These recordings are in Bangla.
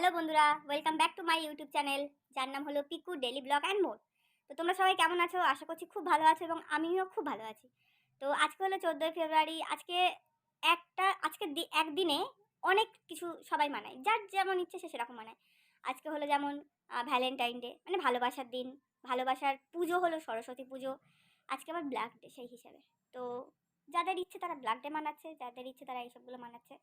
হ্যালো বন্ধুরা, welcome back to my YouTube channel, যার নাম হলো Piku daily blog and more. তো তোমরা সবাই কেমন আছো? আশা করছি খুব ভালো আছো এবং আমিও খুব ভালো আছি। তো আজকে হলো 14ই ফেব্রুয়ারি। আজকে একদিনে অনেক কিছু সবাই মানায়, যার যেমন ইচ্ছে সে সেরকম মানায়। আজকে হলো যেমন ভ্যালেন্টাইন ডে, মানে ভালোবাসার দিন। ভালোবাসার পুজো হলো সরস্বতী পুজো। আজকে আবার ব্ল্যাক ডে সেই হিসাবে। তো যাদের ইচ্ছে তারা ব্ল্যাক ডে মানাচ্ছে, যাদের ইচ্ছে তারা এইসবগুলো মানাচ্ছে।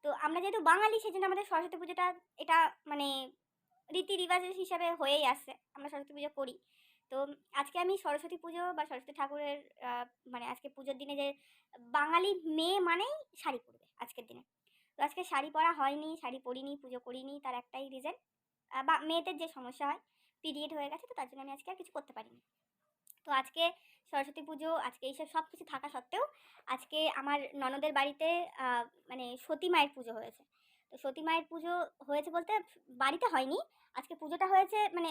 তো আমরা যেহেতু বাঙালি সেজন্য আমাদের সরস্বতী পুজোটা এটা মানে রীতি রিবাজের হিসাবে হয়েই আসছে, আমরা সরস্বতী পুজো করি। তো আজকে আমি সরস্বতী পুজো বা সরস্বতী ঠাকুরের মানে আজকে পুজোর দিনে যে বাঙালি মেয়ে মানেই শাড়ি পরবে আজকের দিনে। তো আজকে শাড়ি পরা হয়নি, শাড়ি পরিনি, পুজো করিনি, তার একটাই রিজন, বা মেয়েদের যে সমস্যা হয়, পিরিয়ড হয়ে গেছে, তো তার জন্য আমি আজকে আর কিছু করতে পারিনি। তো আজকে সরস্বতী পুজো, আজকে এইসব সব কিছু থাকা সত্ত্বেও আজকে আমার ননদের বাড়িতে মানে সতী মায়ের পুজো হয়েছে। তো সতী মায়ের পুজো হয়েছে বলতে বাড়িতে হয়নি। আজকে পুজোটা হয়েছে মানে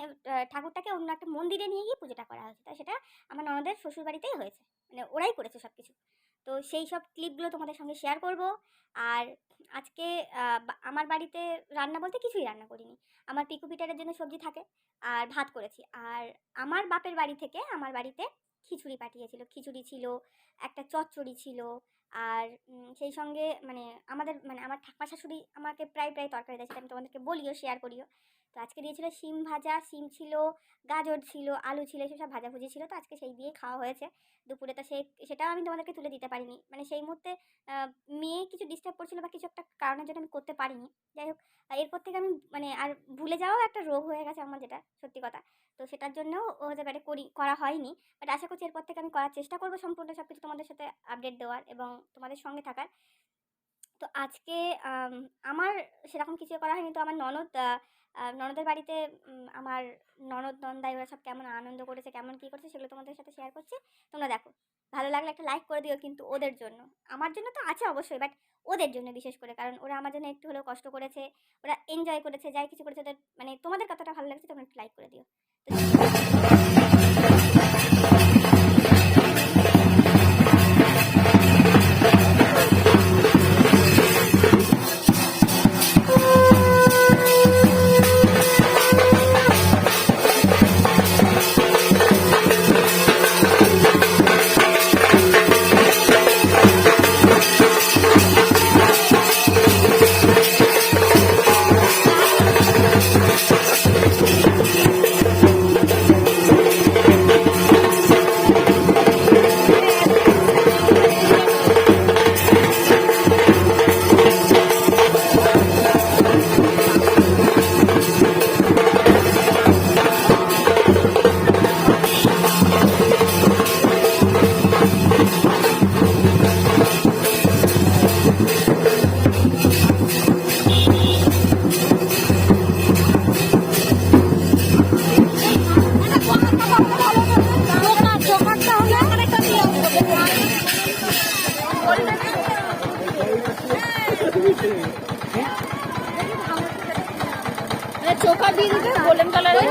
ঠাকুরটাকে অন্য একটা মন্দিরে নিয়ে গিয়ে পুজোটা করা হয়েছে। তাই সেটা আমার ননদের শ্বশুর বাড়িতেই হয়েছে। মানে ওরাই করেছে সব কিছু। তো সেই সব ক্লিপগুলো তোমাদের সঙ্গে শেয়ার করব। আর আজকে আমার বাড়িতে রান্না বলতে কিছুই রান্না করিনি। আমার পিকু পিটারের জন্য সবজি থাকে আর ভাত করেছি। আর আমার বাপের বাড়ি থেকে আমার বাড়িতে খিচুড়ি পাঠিয়েছিল। খিচুড়ি ছিল, একটা চচ্চড়ি ছিল। আর সেই সঙ্গে মানে আমার ঠাকুমা শাশুড়ি আমাকে প্রায় তরকারি দেয়, সেটা আমি তোমাদেরকে বলিও, শেয়ার করিও। তো আজকে দিয়েছিল শিম ভাজা, শিম ছিল, গাজর ছিল, আলু ছিল, এসব সব ভাজাভুজি ছিল। তো আজকে সেই দিয়েই খাওয়া হয়েছে দুপুরে। তো সেটাও আমি তোমাদেরকে তুলে দিতে পারিনি, মানে সেই মুহূর্তে মেয়ে কিছু ডিস্টার্ব করছিল বা কিছু একটা কারণের জন্য আমি করতে পারিনি। যাই হোক, এরপর থেকে আমি মানে আর ভুলে যাওয়াও একটা রোগ হয়ে গেছে আমার, যেটা সত্যি কথা। তো সেটার জন্যও হতে পারে করা হয়নি। বাট আশা করছি এরপর থেকে আমি করার চেষ্টা করবো সম্পূর্ণ সব কিছু তোমাদের সাথে আপডেট দেওয়ার এবং তোমাদের সঙ্গে থাকার। তো আজকে আমার সেরকম কিছু করা হয়নি। তো আমার ননদের বাড়িতে আমার ননদাই ওরা সব কেমন আনন্দ করেছে, কেমন কী করেছে, সেগুলো তোমাদের সাথে শেয়ার করছি। তোমরা দেখো, ভালো লাগলে একটা লাইক করে দিও, কিন্তু ওদের জন্য। আমার জন্য তো আছে অবশ্যই, বাট ওদের জন্য বিশেষ করে, কারণ ওরা আমার জন্য একটু হলেও কষ্ট করেছে, ওরা এনজয় করেছে, যাই কিছু করেছে ওদের, মানে তোমাদের কতটা ভালো লাগছে তোমরা একটু লাইক করে দিও। চোখা দিয়ে দিতে গোল্ডেন কালারের।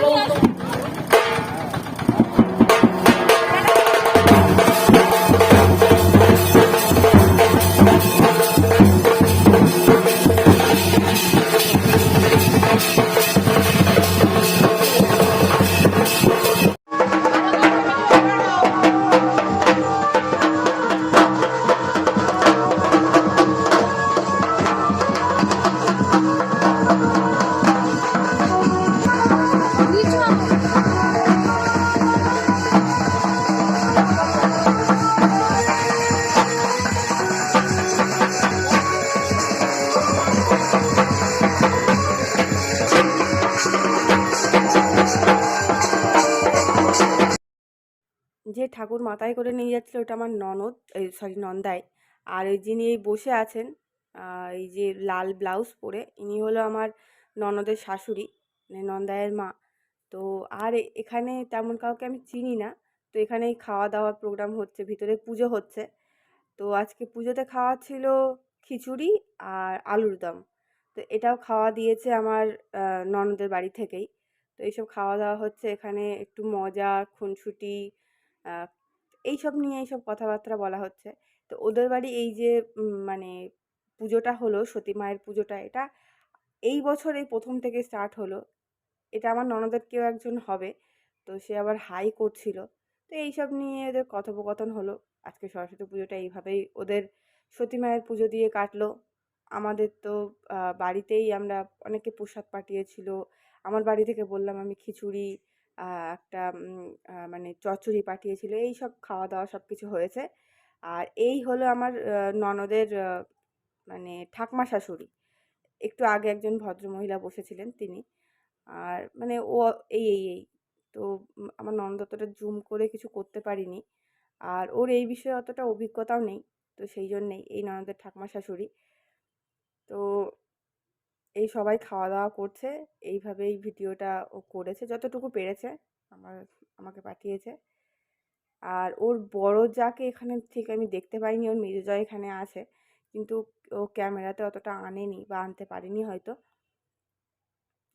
যে ঠাকুর মাথায় করে নিয়ে যাচ্ছিল ওটা আমার ননদ, নন্দাই। আর এই যিনি এই বসে আছেন, এই যে লাল ব্লাউজ পরে, ইনি হলো আমার ননদের শাশুড়ি, মানে নন্দাইয়ের মা। তো আর এখানে তেমন কাউকে আমি চিনি না। তো এখানেই খাওয়া দাওয়ার প্রোগ্রাম হচ্ছে, ভিতরে পুজো হচ্ছে। তো আজকে পুজোতে খাওয়া ছিল খিচুড়ি আর আলুর দম। তো এটাও খাওয়া দিয়েছে আমার ননদের বাড়ি থেকেই। তো এইসব খাওয়া দাওয়া হচ্ছে এখানে, একটু মজা, খুনসুটি, এইসব নিয়ে এইসব কথাবার্তা বলা হচ্ছে। তো ওদের বাড়ি এই যে মানে পুজোটা হলো, সতী মায়ের পুজোটা, এটা এই বছর এই প্রথম থেকে স্টার্ট হলো। এটা আমার ননদের কেউ একজন হবে। তো সে আবার হাই করছিল। তো এইসব নিয়ে এদের কথোপকথন হলো। আজকে সরস্বতী পুজোটা এইভাবেই ওদের সতী মায়ের পুজো দিয়ে কাটলো। আমাদের তো বাড়িতেই আমরা অনেকে প্রসাদ পাঠিয়েছিল। আমার বাড়ি থেকে বললাম আমি খিচুড়ি, একটা মানে চচ্চড়ি পাঠিয়েছিল। এইসব খাওয়া-দাওয়া সবকিছু হয়েছে। আর এই হলো আমার ননদের মানে ঠাকমা শাশুড়ি। একটু আগে একজন ভদ্রমহিলা বসেছিলেন তিনি। আর মানে ও এই। তো আমার ননদ অতটা জুম করে কিছু করতে পারিনি। আর ওর এই বিষয়ে অতটা অভিজ্ঞতাও নেই। তো সেই জন্যেই এই ননদের ঠাকুমা শাশুড়ি। তো এই সবাই খাওয়া-দাওয়া করছে। এইভাবেই ভিডিওটা ও করেছে যতটুকু পেরেছে। আমার আমাকে পাঠিয়েছে। আর ওর বড় জাকে এখানে ঠিক আমি দেখতে পাইনি। ওর মেজো জা এখানে আছে। কিন্তু ও ক্যামেরাতে অতটা আনেনি বা আনতে পারেনি হয়তো।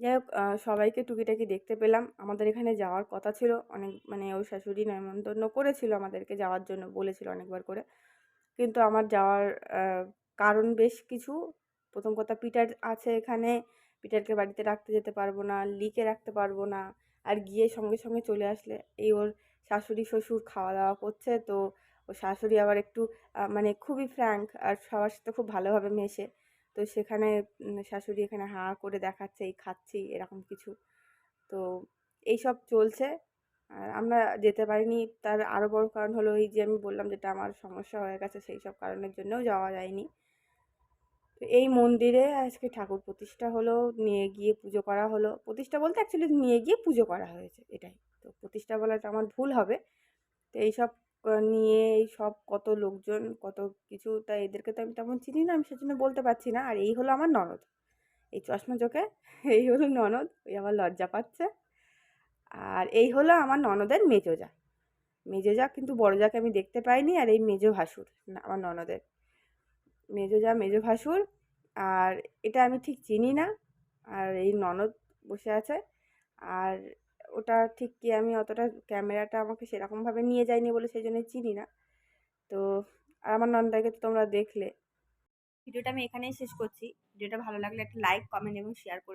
যাই হোক সবাইকে টুকিটাকি দেখতে পেলাম। আমাদের এখানে যাওয়ার কথা ছিল। অনেক মানে ওর শাশুড়ি নেমন্তন্ন করেছিল আমাদেরকে যাওয়ার জন্য বলেছিল অনেকবার করে। কিন্তু আমার যাওয়ার আ কারণ বেশ কিছু। প্রথম কথা পিটার আছে এখানে। পিটারকে বাড়িতে রাখতে যেতে পারবো না, লিকে রাখতে পারবো না। আর গিয়ে সঙ্গে চলে আসলে এই ওর শাশুড়ি শ্বশুর খাওয়া-দাওয়া করছে। তো ওর শাশুড়ি আবার একটু মানে খুবই ফ্র্যাঙ্ক আর সবার সাথে খুব ভালোভাবে মেশে। তো সেখানে শাশুড়ি এখানে হা করে দেখাচ্ছে এই খাচ্ছি এরকম কিছু। তো এইসব চলছে। আর আমরা যেতে পারিনি। তার আরও বড় কারণ হলো এই যে আমি বললাম যেটা আমার সমস্যা হয়ে গেছে সেই সব কারণের জন্যও যাওয়া যায়নি। তো এই মন্দিরে আজকে ঠাকুর প্রতিষ্ঠা হলো, নিয়ে গিয়ে পুজো করা হলো। প্রতিষ্ঠা বলতে অ্যাকচুয়ালি নিয়ে গিয়ে পুজো করা হয়েছে এটাই। তো প্রতিষ্ঠা বলাটা আমার ভুল হবে। তো এইসব নিয়ে এইসব কত লোকজন কত কিছু, তাই এদেরকে তো আমি তেমন চিনি না, আমি সেজন্য বলতে পারছি না। আর এই হলো আমার ননদ। এই চশমা চোখে এই হলো ননদ। ওই আবার লজ্জা পাচ্ছে। আর এই হলো আমার ননদের মেজো জা। মেজো জা কিন্তু বড় জাকে আমি দেখতে পাইনি। আর এই মেজো ভাসুর আমার ননদের। মেজো জা, মেজো ভাসুর। আর এটা আমি ঠিক চিনি না। আর এই ননদ বসে আছে। আর ওটা ঠিক কি আমি অতটা ক্যামেরাটা আমাকে সেরকমভাবে নিয়ে যায়নি বলে সেই জন্য চিনি না। তো আর আমার ননদাকে তো তোমরা দেখলে। ভিডিওটা আমি এখানেই শেষ করছি। ভিডিওটা ভালো লাগলে একটা লাইক, কমেন্ট এবং শেয়ার করে